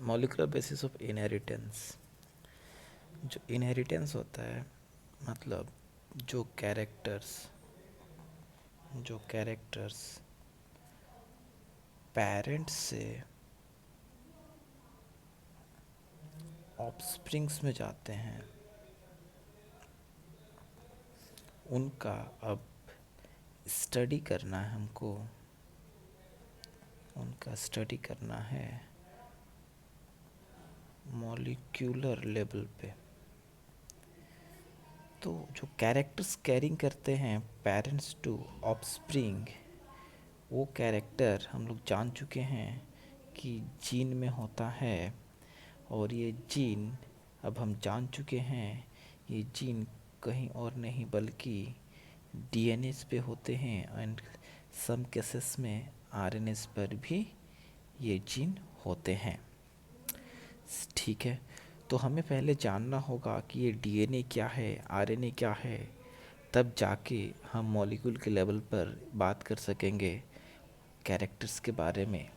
Molecular basis of inheritance. जो inheritance होता है मतलब जो कैरेक्टर्स पेरेंट्स से ऑफस्प्रिंग्स में जाते हैं, उनका अब स्टडी करना है हमको। उनका स्टडी करना है मॉलिक्यूलर लेवल पे। तो जो कैरेक्टर्स कैरिंग करते हैं पेरेंट्स टू ऑफस्प्रिंग, वो कैरेक्टर हम लोग जान चुके हैं कि जीन में होता है। और ये जीन अब हम जान चुके हैं, ये जीन कहीं और नहीं बल्कि डीएनएस पे होते हैं एंड सम केसेस में आरएनएस पर भी ये जीन होते हैं। ठीक है, तो हमें पहले जानना होगा कि ये डीएनए क्या है, आरएनए क्या है, तब जाके हम मॉलिक्यूल के लेवल पर बात कर सकेंगे कैरेक्टर्स के बारे में।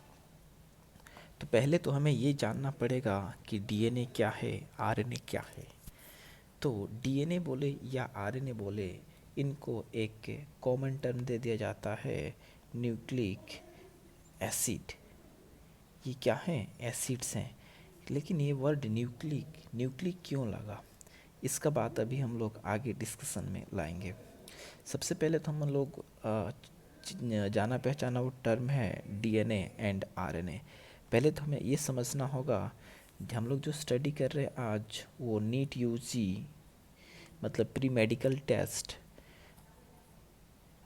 तो पहले तो हमें ये जानना पड़ेगा कि डीएनए क्या है, आरएनए क्या है। तो डीएनए बोले या आरएनए बोले, इनको एक कॉमन टर्म दे दिया जाता है, न्यूक्लिक एसिड। ये क्या हैं? एसिड्स हैं। लेकिन ये वर्ड न्यूक्लिक न्यूक्लिक क्यों लगा, इसका बात अभी हम लोग आगे डिस्कशन में लाएंगे। सबसे पहले तो हम लोग जाना पहचाना वो टर्म है डीएनए एंड आरएनए। पहले तो हमें ये समझना होगा, हम लोग जो स्टडी कर रहे हैं आज वो नीट यूजी मतलब pre medical test,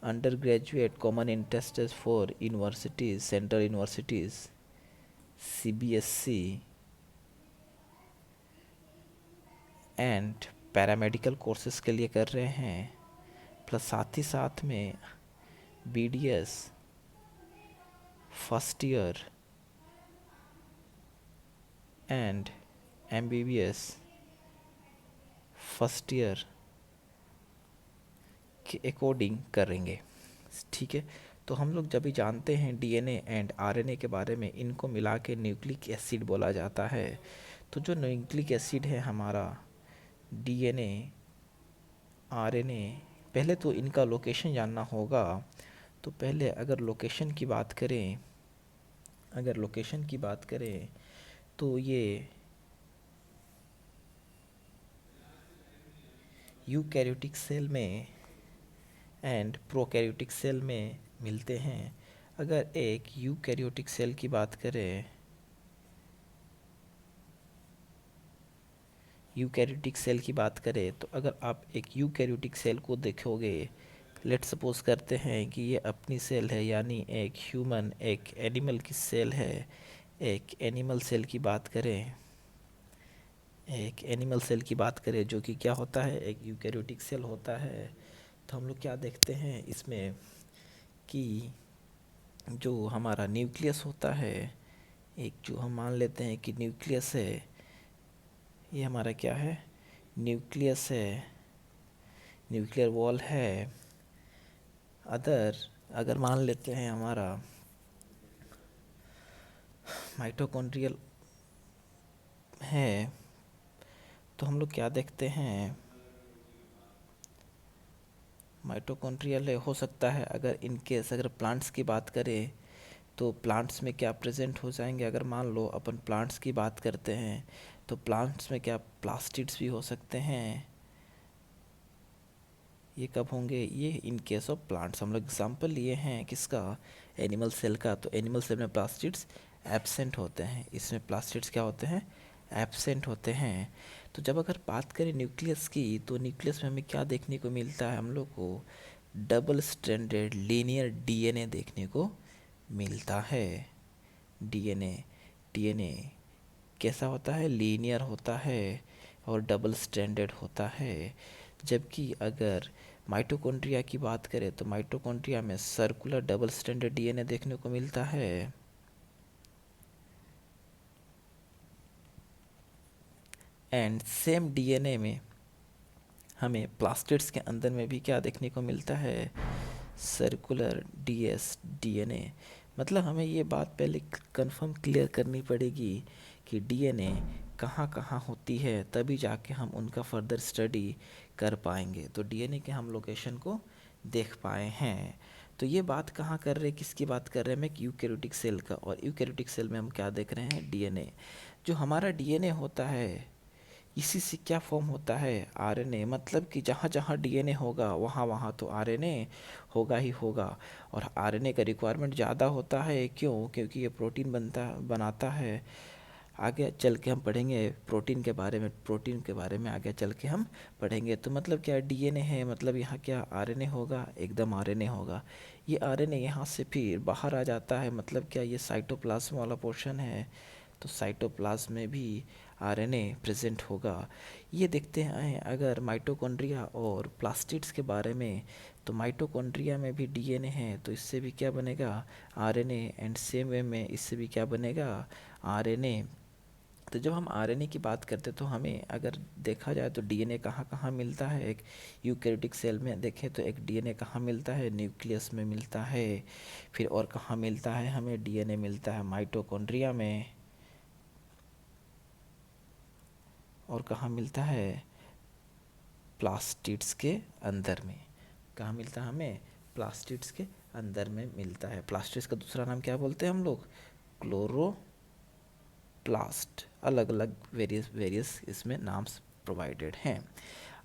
under graduate common entrance test for universities, central universities, CBSE and paramedical courses के लिए कर रहे हैं। प्लस साथ ही साथ में BDS first year and MBBS first year के अकॉर्डिंग करेंगे। ठीक है, तो हम लोग जब भी जानते हैं डीएनए एंड आरएनए के बारे में, इनको मिला के न्यूक्लिक एसिड बोला जाता है। तो जो न्यूक्लिक एसिड है हमारा, डीएनए, आरएनए, पहले तो इनका लोकेशन जानना होगा। तो पहले अगर लोकेशन की बात करें, तो ये यूकैरियोटिक सेल में एंड प्रोकैरियोटिक सेल में मिलते हैं। अगर एक यूकैरियोटिक सेल की बात करें, तो अगर आप एक यूकैरियोटिक सेल को देखोगे, लेट सपोज करते हैं कि ये अपनी सेल है, यानी एक ह्यूमन, एक एनिमल की सेल है। एक एनिमल सेल की बात करें जो कि क्या होता है, एक यूकैरियोटिक सेल होता है। तो हम लोग क्या देखते हैं इसमें कि जो हमारा न्यूक्लियस होता है, एक जो हम मान लेते हैं कि न्यूक्लियस है, ये हमारा क्या है, न्यूक्लियस है, न्यूक्लियर वॉल है। अगर मान लेते हैं हमारा माइटोकॉन्ड्रियल है, तो हम लोग क्या देखते हैं, माइटोकॉन्ड्रियल हो सकता है। अगर प्लांट्स की बात करें तो प्लांट्स में क्या प्रेजेंट हो जाएंगे। अगर मान लो अपन प्लांट्स की बात करते हैं तो प्लांट्स में क्या प्लास्टिड्स भी हो सकते हैं। ये कब होंगे, ये इन केस ऑफ प्लांट्स। हम लोग एग्जाम्पल लिए हैं किसका, एनिमल सेल का। तो एनिमल सेल में प्लास्टिड्स एब्सेंट होते हैं, इसमें प्लास्टिड्स क्या होते हैं, एब्सेंट होते हैं। तो जब अगर बात करें न्यूक्लियस की, तो न्यूक्लियस में हमें क्या देखने को मिलता है, हम लोग को डबल स्ट्रैंडेड लीनियर डीएनए देखने को मिलता है। डीएनए डीएनए कैसा होता है, लीनियर होता है और डबल स्ट्रैंडेड होता है। जबकि अगर माइटोकॉन्ड्रिया की बात करें तो माइटोकॉन्ड्रिया में सर्कुलर डबल स्ट्रैंडेड डीएनए देखने को मिलता है। एंड सेम डीएनए में हमें प्लास्टिड्स के अंदर में भी क्या देखने को मिलता है, सर्कुलर डीएस डीएनए। मतलब हमें ये बात पहले कंफर्म क्लियर करनी पड़ेगी कि डीएनए कहाँ कहाँ होती है, तभी जाके हम उनका फर्दर स्टडी कर पाएंगे, तो डीएनए के हम लोकेशन को देख पाए हैं। तो ये बात कहाँ कर रहे हैं, किसकी बात कर रहे हैं, मैं यूकेरियोटिक सेल का। और यूकेरियोटिक सेल में हम क्या देख रहे हैं, डीएनए। जो हमारा डीएनए होता है, इसी से क्या फॉर्म होता है, आरएनए। मतलब कि जहाँ जहाँ डीएनए होगा वहाँ वहाँ तो आरएनए होगा ही होगा। और आरएनए का रिक्वायरमेंट ज़्यादा होता है, क्यों, क्योंकि ये प्रोटीन बनाता है। आगे चल के हम पढ़ेंगे प्रोटीन के बारे में आगे चल के हम पढ़ेंगे। तो मतलब क्या डीएनए है, मतलब यहाँ क्या आरएनए होगा, एकदम आरएनए होगा। ये आरएनए यहाँ से फिर बाहर आ जाता है, मतलब क्या ये साइटोप्लाज्म वाला पोर्शन है, तो साइटोप्लाज्म में भी आरएनए प्रेजेंट होगा। ये देखते हैं अगर माइटोकॉन्ड्रिया और प्लास्टिड्स के बारे में, तो माइटोकॉन्ड्रिया में भी डीएनए है, तो इससे भी क्या बनेगा, आरएनए। एंड सेम वे में इससे भी क्या बनेगा, आरएनए। तो जब हम आरएनए की बात करते हैं तो हमें अगर देखा जाए तो डीएनए कहाँ कहाँ मिलता है, एक यूकेरियोटिक सेल में देखें तो एक डीएनए कहाँ मिलता है, न्यूक्लियस में मिलता है। फिर और कहाँ मिलता है, हमें डीएनए मिलता है माइटोकॉन्ड्रिया में। और कहाँ मिलता है, प्लास्टिड्स के अंदर में। कहाँ मिलता है हमें, प्लास्टिड्स के अंदर में मिलता है। प्लास्टिड्स का दूसरा नाम क्या बोलते हैं हम लोग, क्लोरोप्लास्ट। अलग अलग वेरियस वेरियस इसमें नाम्स प्रोवाइडेड हैं।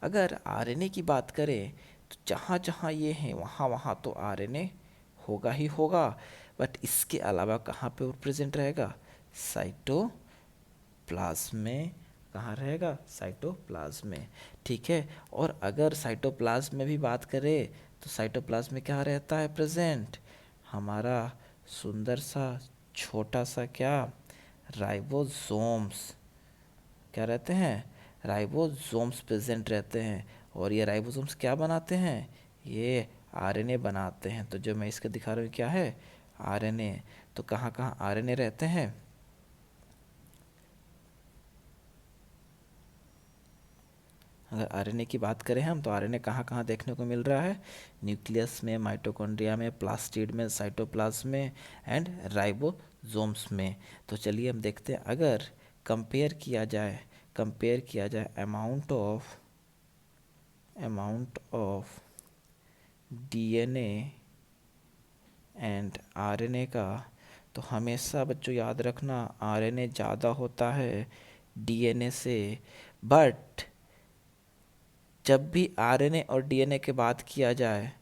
अगर आरएनए की बात करें तो जहाँ जहाँ ये हैं वहाँ वहाँ तो आरएनए होगा ही होगा। बट इसके अलावा कहाँ पे और प्रेजेंट रहेगा, साइटोप्लाज्म में। कहाँ रहेगा, साइटोप्लाज्म में। ठीक है। और अगर साइटोप्लाज्म में भी बात करें तो साइटोप्लाज्म में क्या रहता है प्रेजेंट, हमारा सुंदर सा छोटा सा क्या, राइबोसोम्स। क्या रहते हैं, राइबोसोम्स प्रेजेंट रहते हैं। और ये राइबोसोम्स क्या बनाते हैं, ये आरएनए बनाते हैं। तो जो मैं इसके दिखा रहा हूँ क्या है, आरएनए। तो कहाँ कहाँ आरएनए रहते हैं, अगर आरएनए की बात करें हम तो आरएनए कहाँ कहाँ देखने को मिल रहा है, न्यूक्लियस में, माइटोकॉन्ड्रिया में, प्लास्टिड में, साइटोप्लाज्म में एंड राइबोसोम्स में। तो चलिए हम देखते हैं, अगर कंपेयर किया जाए amount of DNA and RNA का, तो हमेशा बच्चों याद रखना आरएनए ज़्यादा होता है डीएनए से। बट जब भी आरएनए और डीएनए के बात किया जाए,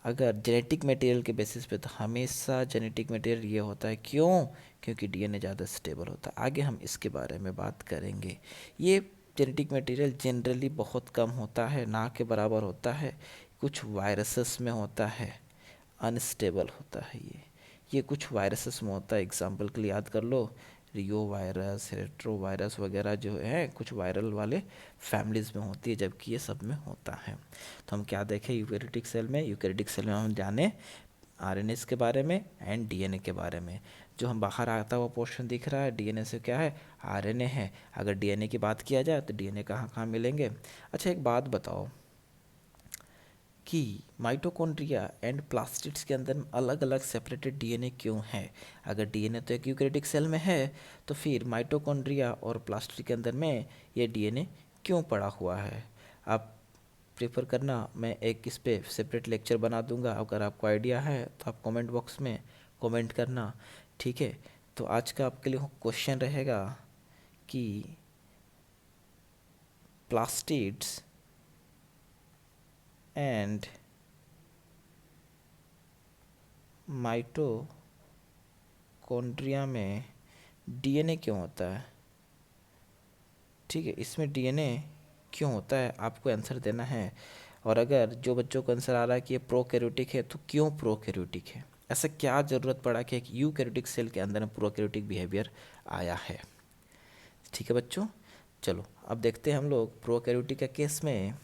अगर जेनेटिक मटेरियल के बेसिस पे, तो हमेशा जेनेटिक मटेरियल ये होता है, क्यों, क्योंकि डीएनए ज़्यादा स्टेबल होता है। आगे हम इसके बारे में बात करेंगे। ये जेनेटिक मटेरियल जनरली बहुत कम होता है, ना के बराबर होता है। कुछ वायरसेस में होता है, अनस्टेबल होता है ये कुछ वायरसेस में होता है। एग्जांपल के लिए याद कर लो, रियो वायरस, रेट्रो वायरस वगैरह जो है कुछ वायरल वाले फैमिलीज़ में होती है, जबकि ये सब में होता है। तो हम क्या देखें यूकेरियोटिक सेल में हम जाने आरएनए के बारे में एंड डीएनए के बारे में। जो हम बाहर आता हुआ पोर्शन दिख रहा है डीएनए से क्या है, आरएनए है। अगर डीएनए की बात किया जाए तो डीएनए कहाँ कहाँ मिलेंगे। अच्छा एक बात बताओ कि माइटोकॉन्ड्रिया एंड प्लास्टिड्स के अंदर अलग अलग सेपरेटेड डीएनए क्यों है। अगर डीएनए तो एक यूकेरियोटिक सेल में है, तो फिर माइटोकॉन्ड्रिया और प्लास्टिड के अंदर में ये डीएनए क्यों पड़ा हुआ है। आप प्रेफर करना, मैं एक इस पे सेपरेट लेक्चर बना दूंगा, अगर आपको आइडिया है तो आप कमेंट बॉक्स में कमेंट करना। ठीक है। तो आज का आपके लिए क्वेश्चन रहेगा कि प्लास्टिड्स एंड माइटोकॉन्ड्रिया में डीएनए क्यों होता है। ठीक है, इसमें डीएनए क्यों होता है, आपको आंसर देना है। और अगर जो बच्चों को आंसर आ रहा है कि ये प्रोकैरियोटिक है, तो क्यों प्रोकैरियोटिक है, ऐसा क्या ज़रूरत पड़ा कि एक यूकैरियोटिक सेल के अंदर में प्रोकैरियोटिक बिहेवियर आया है। ठीक है बच्चों, चलो अब देखते हैं हम लोग प्रोकैरियोटिक के केस में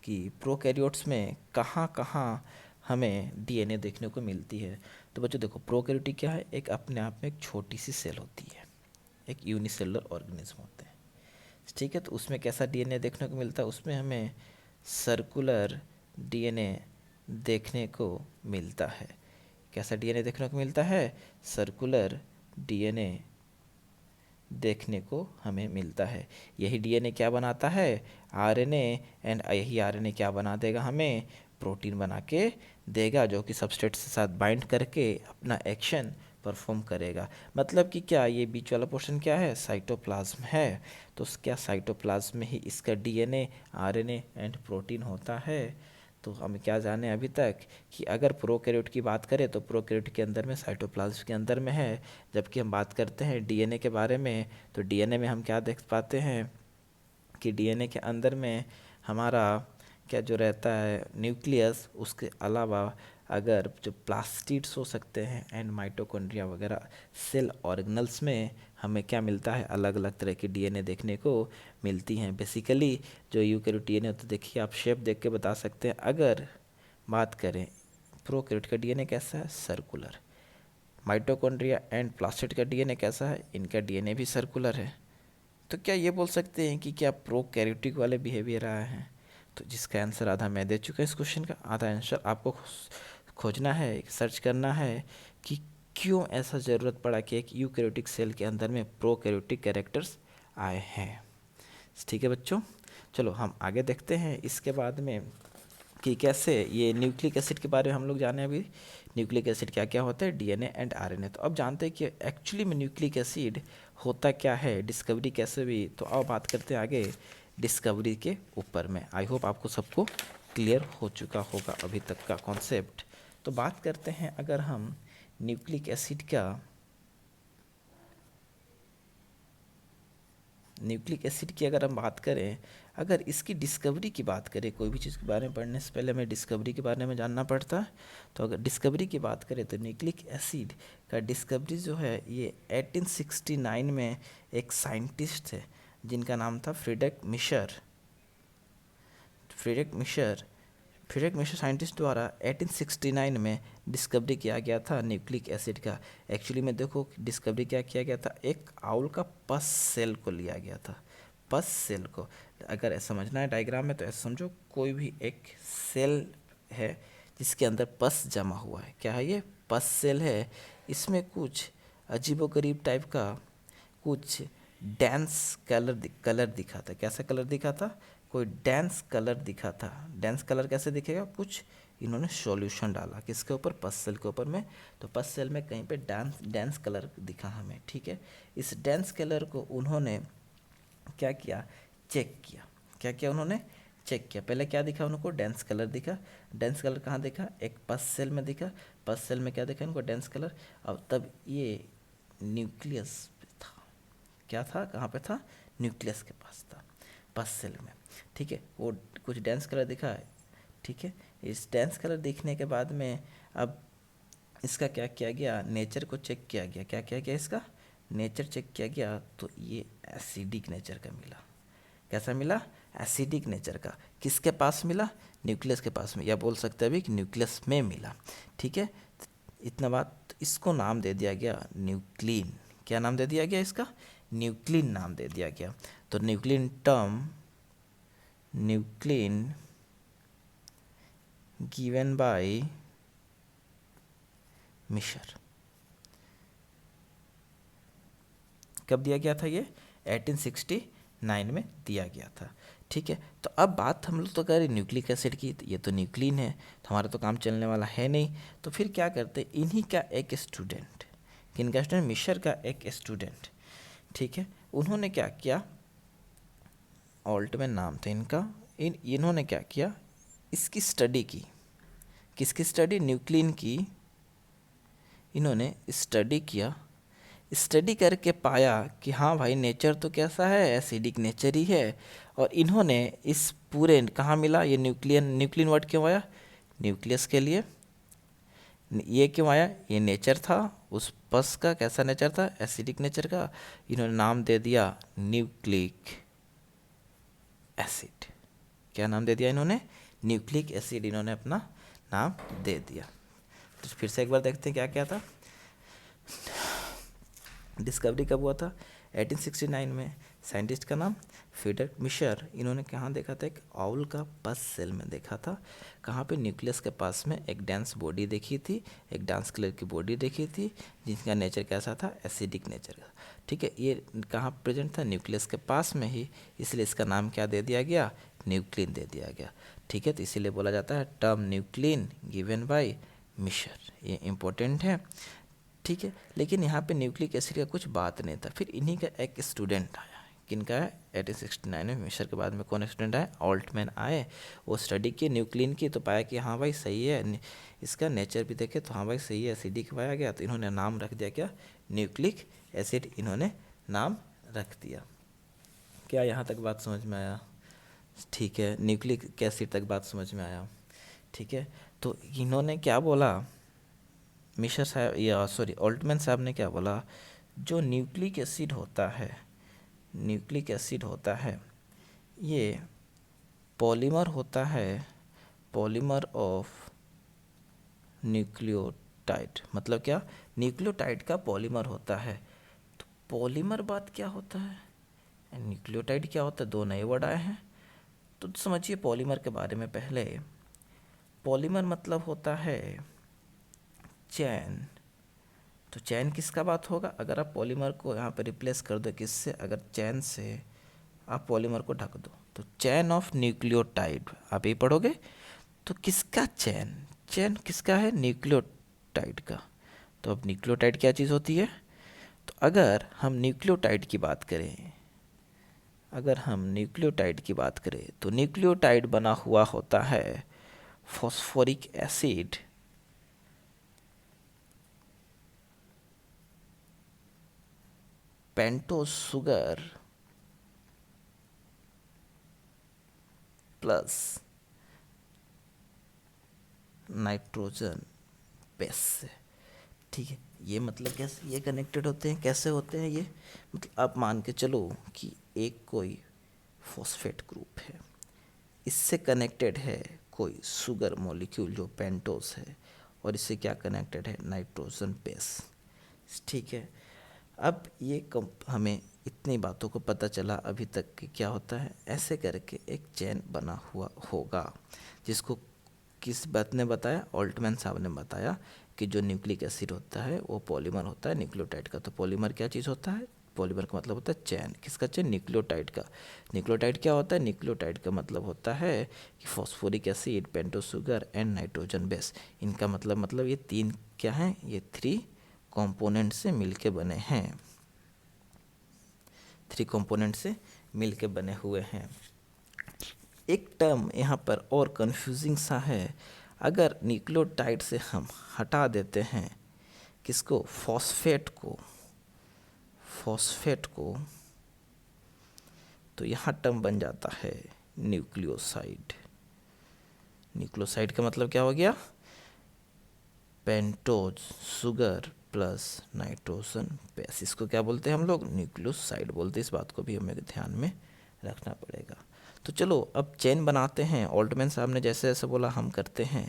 कि प्रोकैरियोट्स में कहाँ कहाँ हमें डीएनए देखने को मिलती है। तो बच्चों देखो, प्रोकैरियोटिक क्या है, एक अपने आप में एक छोटी सी सेल होती है, एक यूनिसेलुलर ऑर्गेनिज्म होते हैं। ठीक है, तो उसमें कैसा डीएनए देखने को मिलता है, उसमें हमें सर्कुलर डीएनए देखने को मिलता है। कैसा डीएनए देखने को मिलता है? सर्कुलर डीएनए देखने को हमें मिलता है। यही डीएनए क्या बनाता है? आरएनए। एंड यही आरएनए क्या बना देगा हमें? प्रोटीन बना के देगा, जो कि सबस्ट्रेट के साथ बाइंड करके अपना एक्शन परफॉर्म करेगा। मतलब कि क्या ये बीच वाला पोर्शन क्या है? साइटोप्लाज्म है। तो क्या साइटोप्लाज्म में ही इसका डीएनए, आरएनए एंड प्रोटीन होता है? तो हम क्या जाने अभी तक कि अगर प्रोकैरियोट की बात करें तो प्रोकैरियोट के अंदर में साइटोप्लाज्म के अंदर में है, जबकि हम बात करते हैं डीएनए के बारे में तो डीएनए में हम क्या देख पाते हैं कि डीएनए के अंदर में हमारा क्या जो रहता है न्यूक्लियस, उसके अलावा अगर जो प्लास्टिड्स हो सकते हैं एंड माइटोकॉन्ड्रिया वगैरह सेल ऑर्गेनल्स में हमें क्या मिलता है? अलग अलग तरह की डीएनए देखने को मिलती हैं। बेसिकली जो यूकैरियोट डीएनए होता है, देखिए आप शेप देख के बता सकते हैं। अगर बात करें प्रोकैरियोट का डीएनए कैसा है? सर्कुलर। माइटोकॉन्ड्रिया एंड प्लास्टिड का डीएनए कैसा है? इनका डीएनए भी सर्कुलर है। तो क्या ये बोल सकते हैं कि क्या प्रोकैरियोटिक वाले बिहेवियर आए हैं? तो जिसका आंसर आधा मैं दे चुका इस क्वेश्चन का, आधा आंसर आपको खोजना है, सर्च करना है कि क्यों ऐसा ज़रूरत पड़ा कि एक यूकैरियोटिक सेल के अंदर में प्रोकैरियोटिक कैरेक्टर्स आए हैं। ठीक है बच्चों, चलो हम आगे देखते हैं इसके बाद में कि कैसे ये न्यूक्लिक एसिड के बारे में हम लोग जाने अभी। न्यूक्लिक एसिड क्या क्या होता है? DNA and RNA. तो अब जानते हैं कि एक्चुअली में न्यूक्लिक एसिड होता क्या है, डिस्कवरी कैसे हुई। तो अब बात करते हैं आगे डिस्कवरी के ऊपर में। आई होप आपको सबको क्लियर हो चुका होगा अभी तक का कॉन्सेप्ट। तो बात करते हैं अगर हम न्यूक्लिक एसिड का, न्यूक्लिक एसिड की अगर हम बात करें, अगर इसकी डिस्कवरी की बात करें, कोई भी चीज़ के बारे में पढ़ने से पहले हमें डिस्कवरी के बारे में जानना पड़ता है। तो अगर डिस्कवरी की बात करें तो न्यूक्लिक एसिड का डिस्कवरी जो है ये 1869 में एक साइंटिस्ट थे जिनका नाम था Friedrich Miescher. Friedrich Miescher scientist द्वारा 1869 में डिस्कवरी किया गया था न्यूक्लिक एसिड का। एक्चुअली में देखो डिस्कवरी क्या किया गया था, एक आउल का पस सेल को लिया गया था। पस सेल को अगर समझना है डायग्राम में तो ऐसे समझो, कोई भी एक सेल है जिसके अंदर पस जमा हुआ है। क्या है ये? पस सेल है। इसमें कुछ अजीबोगरीब टाइप का कुछ डेंस कलर दिखा था। कैसा कलर दिखा था? कोई डेंस कलर दिखा था। डेंस कलर कैसे दिखेगा? कुछ इन्होंने सॉल्यूशन डाला किसके ऊपर? पस सेल के ऊपर में। तो पस सेल में कहीं पे डेंस कलर दिखा हमें, ठीक है। इस डेंस कलर को उन्होंने क्या किया? चेक किया। क्या किया उन्होंने? चेक किया। पहले क्या दिखा उनको? डेंस कलर दिखा। डेंस कलर कहाँ दिखा? एक पस सेल में दिखा। पस सेल में क्या दिखा इनको? Dense colour. अब तब ये न्यूक्लियस था। क्या था? कहाँ पे था? न्यूक्लियस के पास था, पस सेल में, ठीक है। वो कुछ डेंस कलर दिखा है, ठीक है। इस डेंस कलर दिखने के बाद में अब इसका क्या किया गया? नेचर को चेक किया गया। क्या किया गया? इसका नेचर चेक किया गया तो ये एसिडिक नेचर का मिला। कैसा मिला? एसिडिक नेचर का। किसके पास मिला? न्यूक्लियस के पास में, या बोल सकते हैं अभी कि न्यूक्लियस में मिला, ठीक है। इतना बात, तो इसको नाम दे दिया गया न्यूक्लिन। क्या नाम दे दिया गया इसका? न्यूक्लिन नाम दे दिया गया। तो nuclein term, nuclein given by Miescher. कब दिया गया था ये? 1869 में दिया गया था, ठीक है। तो अब बात हम लोग तो करें न्यूक्लिक एसिड की, तो ये तो न्यूक्लिन है तो हमारा तो काम चलने वाला है नहीं। तो फिर क्या करते? इन्हीं का एक स्टूडेंट, किनका स्टूडेंट? मिशर का एक स्टूडेंट, ठीक है। उन्होंने क्या किया? ऑल्टमैन नाम था इनका। इन्होंने क्या किया? इसकी स्टडी की। किसकी स्टडी? न्यूक्लिन की। इन्होंने स्टडी किया। स्टडी करके पाया कि हाँ भाई नेचर तो कैसा है? एसिडिक नेचर ही है। और इन्होंने इस पूरे, कहाँ मिला ये न्यूक्लियन वर्ड क्यों आया? न्यूक्लियस के लिए। ये क्यों आया? ये नेचर था उस पस का। कैसा नेचर था? एसिडिक नेचर का। इन्होंने नाम दे दिया न्यूक्लिक एसिड। क्या नाम दे दिया इन्होंने? न्यूक्लिक एसिड इन्होंने अपना नाम दे दिया। तो फिर से एक बार देखते हैं क्या क्या था। डिस्कवरी कब हुआ था? 1869 में। साइंटिस्ट का नाम फ्रीडरिक मिशर। इन्होंने कहाँ देखा था? एक आउल का पस सेल में देखा था। कहाँ पे? न्यूक्लियस के पास में एक डांस बॉडी देखी थी, एक डांस कलर की बॉडी देखी थी, जिसका नेचर कैसा था? एसिडिक नेचर का। ठीक है, ये कहाँ प्रेजेंट था? न्यूक्लियस के पास में ही, इसलिए इसका नाम क्या दे दिया गया? न्यूक्लिन दे दिया गया। ठीक है, तो इसीलिए बोला जाता है term nuclein given by Miescher. ये इम्पोर्टेंट है। ठीक है, लेकिन यहाँ पे न्यूक्लिक एसिड का कुछ बात नहीं था। फिर इन्हीं का एक स्टूडेंट आया। किनका है? 1869 में मिशर के बाद में कौन स्टूडेंट आए? ऑल्टमैन आए। वो स्टडी की न्यूक्लिन की, तो पाया कि हाँ भाई सही है, इसका नेचर भी देखे तो हाँ भाई सही है, एसिडिक पाया गया। तो इन्होंने नाम रख दिया क्या? न्यूक्लिक एसिड इन्होंने नाम रख दिया। क्या यहाँ तक बात समझ में आया? ठीक है, न्यूक्लिक एसिड तक बात समझ में आया। ठीक है, तो इन्होंने क्या बोला? मिशर साहब या सॉरी ऑल्टमैन साहब ने क्या बोला? जो न्यूक्लिक एसिड होता है, न्यूक्लिक एसिड होता है, ये पॉलीमर होता है, पॉलीमर ऑफ न्यूक्लियोटाइड। मतलब क्या? न्यूक्लियोटाइड का पॉलीमर होता है। तो पॉलीमर बात क्या होता है, न्यूक्लियोटाइड क्या होता है? दो नए वर्ड आए हैं, तो समझिए पॉलीमर के बारे में। पहले पॉलीमर मतलब होता है चैन। तो चैन किसका बात होगा? अगर आप पॉलीमर को यहाँ पर रिप्लेस कर दो किससे? अगर चैन से आप पॉलीमर को ढक दो तो चैन ऑफ न्यूक्लियोटाइड आप ये पढ़ोगे। तो किसका चैन? चैन किसका है? न्यूक्लियोटाइड का। तो अब न्यूक्लियोटाइड क्या चीज़ होती है? तो अगर हम न्यूक्लियोटाइड की बात करें, अगर हम न्यूक्लियोटाइड की बात करें तो न्यूक्लियोटाइड बना हुआ होता है phosphoric acid, pentose sugar plus nitrogen base से। ठीक है, ये मतलब कैसे ये कनेक्टेड होते हैं? कैसे होते हैं ये? मतलब आप मान के चलो कि एक कोई फॉस्फेट ग्रुप है, इससे कनेक्टेड है कोई शुगर मॉलिक्यूल जो पेंटोस है, और इससे क्या कनेक्टेड है? Nitrogen base. ठीक है, अब ये हमें इतनी बातों को पता चला अभी तक कि क्या होता है, ऐसे करके एक चेन बना हुआ होगा, जिसको किस बात ने बताया? ऑल्टमैन साहब ने बताया कि जो न्यूक्लिक एसिड होता है वो पॉलीमर होता है न्यूक्लियोटाइड का। तो पॉलीमर क्या चीज़ होता है? पॉलीमर का मतलब होता है चैन। किसका चैन? न्यूक्लियोटाइड का। न्यूक्लियोटाइड क्या होता है? न्यूक्लियोटाइड का मतलब होता है कि phosphoric acid, pentose sugar and nitrogen base. इनका मतलब ये तीन क्या हैं? ये थ्री कंपोनेंट से मिलके बने हैं, थ्री कंपोनेंट से मिलके बने हुए हैं। एक टर्म यहाँ पर और कंफ्यूजिंग सा है। अगर न्यूक्लियोटाइड से हम हटा देते हैं किसको? फॉस्फेट को, फॉस्फेट को, तो यहाँ टर्म बन जाता है न्यूक्लियोसाइड। न्यूक्लियोसाइड का मतलब क्या हो गया? Pentose sugar plus nitrogen base. इसको क्या बोलते हैं हम लोग? न्यूक्लियोसाइड बोलते हैं। इस बात को भी हमें ध्यान में रखना पड़ेगा। तो चलो अब चेन बनाते हैं। ऑल्टमैन साहब ने जैसे जैसे बोला हम करते हैं।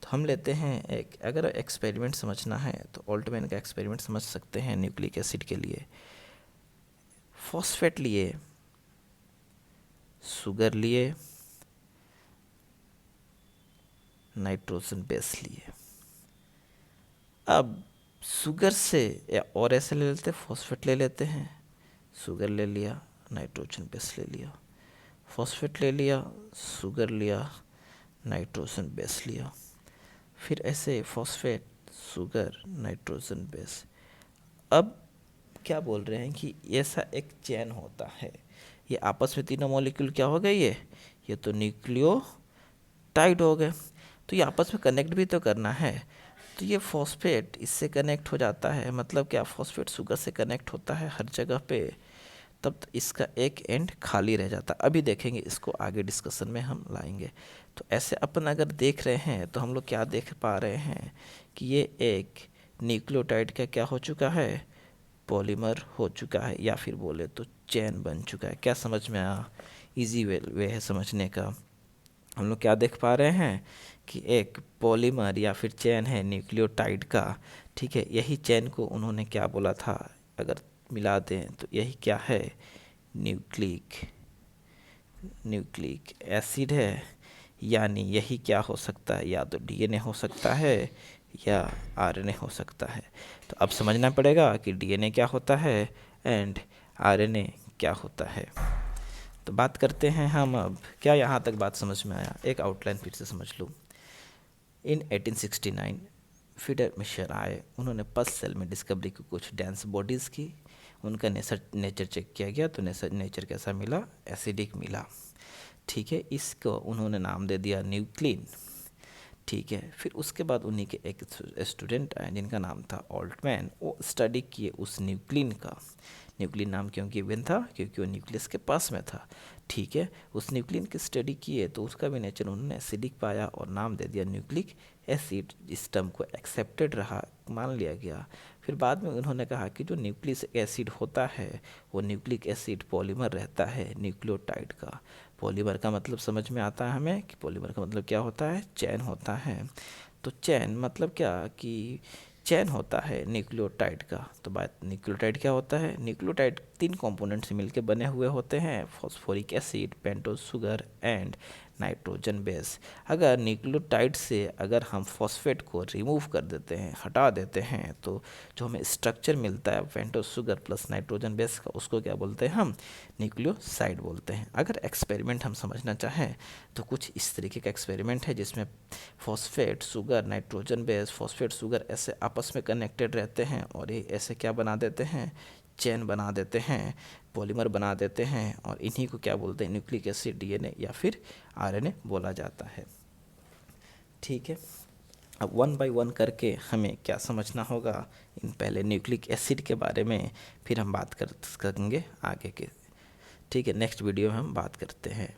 तो हम लेते हैं एक, अगर एक्सपेरिमेंट समझना है तो ऑल्टमैन का एक्सपेरिमेंट समझ सकते हैं। न्यूक्लिक एसिड के लिए फॉस्फेट लिए, शुगर लिए, नाइट्रोजन बेस लिए। अब शुगर से या और ऐसे ले लेते हैं, फॉस्फेट ले लेते हैं, शुगर ले लिया, नाइट्रोजन बेस ले लिया, फॉस्फेट ले लिया, शुगर लिया, नाइट्रोजन बेस लिया। फिर ऐसे फॉस्फेट, शुगर, नाइट्रोजन बेस। अब क्या बोल रहे हैं कि ऐसा एक चेन होता है। ये आपस में तीनों मॉलिक्यूल क्या हो गए? ये तो न्यूक्लियोटाइड हो गए। तो ये आपस में कनेक्ट भी तो करना है। तो ये फॉस्फेट इससे कनेक्ट हो जाता है, मतलब क्या? फॉस्फेट शुगर से कनेक्ट होता है हर जगह पे, तब इसका एक एंड खाली रह जाता है। अभी देखेंगे इसको, आगे डिस्कशन में हम लाएंगे। तो ऐसे अपन अगर देख रहे हैं तो हम लोग क्या देख पा रहे हैं कि ये एक न्यूक्लियोटाइड का क्या हो चुका है? पॉलीमर हो चुका है, या फिर बोले तो चैन बन चुका है। क्या समझ में आया? इजी वे है समझने का। हम लोग क्या देख पा रहे हैं कि एक पॉलीमर या फिर चैन है न्यूक्लियोटाइड का। ठीक है, यही चैन को उन्होंने क्या बोला था? अगर मिला दें तो यही क्या है, न्यूक्लिक एसिड है। यानी यही क्या हो सकता है, या तो डीएनए हो सकता है या आरएनए हो सकता है। तो अब समझना पड़ेगा कि डीएनए क्या होता है एंड आरएनए क्या होता है। तो बात करते हैं हम अब, क्या यहाँ तक बात समझ में आया? एक आउटलाइन फिर से समझ लो। इन 1869 फीडर मिशर आए, उन्होंने पस सेल में डिस्कवरी की कुछ डेंस बॉडीज़ की। उनका नेचर चेक किया गया तो नेचर कैसा मिला, एसिडिक मिला। ठीक है, इसको उन्होंने नाम दे दिया न्यूक्लिन। ठीक है, फिर उसके बाद उन्हीं के एक स्टूडेंट आए जिनका नाम था ऑल्टमैन। वो स्टडी किए उस न्यूक्लिन का। न्यूक्लिन नाम क्यों गिवन था, क्योंकि वो न्यूक्लियस के पास में था। ठीक है, उस न्यूक्लिन की स्टडी किए तो उसका भी नेचर उन्होंने एसिडिक पाया और नाम दे दिया न्यूक्लिक एसिड। इस टर्म को एक्सेप्टेड रहा, मान लिया गया। फिर बाद में उन्होंने कहा कि जो न्यूक्लिक एसिड होता है वो न्यूक्लिक एसिड पॉलीमर रहता है न्यूक्लियोटाइड का। पॉलीमर का मतलब समझ में आता है हमें कि पॉलीमर का मतलब क्या होता है, चैन होता है। तो चैन मतलब क्या कि चैन होता है न्यूक्लियोटाइड का। तो बात, न्यूक्लियोटाइड क्या होता है, न्यूक्लियोटाइड 3 कंपोनेंट से मिलकर बने हुए होते हैं, phosphoric acid, pentose sugar and nitrogen base. अगर न्यूक्लियोटाइड से अगर हम फॉस्फेट को रिमूव कर देते हैं, हटा देते हैं, तो जो हमें स्ट्रक्चर मिलता है pentose sugar plus nitrogen base का, उसको क्या बोलते हैं हम, न्यूक्लियोसाइड बोलते हैं। अगर एक्सपेरिमेंट हम समझना चाहें तो कुछ इस तरीके का एक्सपेरिमेंट है जिसमें phosphate sugar nitrogen base, phosphate sugar ऐसे आपस में कनेक्टेड रहते हैं और ये ऐसे क्या बना देते हैं, चेन बना देते हैं, पॉलीमर बना देते हैं, और इन्हीं को क्या बोलते हैं, न्यूक्लिक एसिड, डीएनए या फिर आरएनए बोला जाता है। ठीक है, अब वन बाय वन करके हमें क्या समझना होगा, इन पहले न्यूक्लिक एसिड के बारे में, फिर हम बात करेंगे आगे के। ठीक है, नेक्स्ट वीडियो में हम बात करते हैं।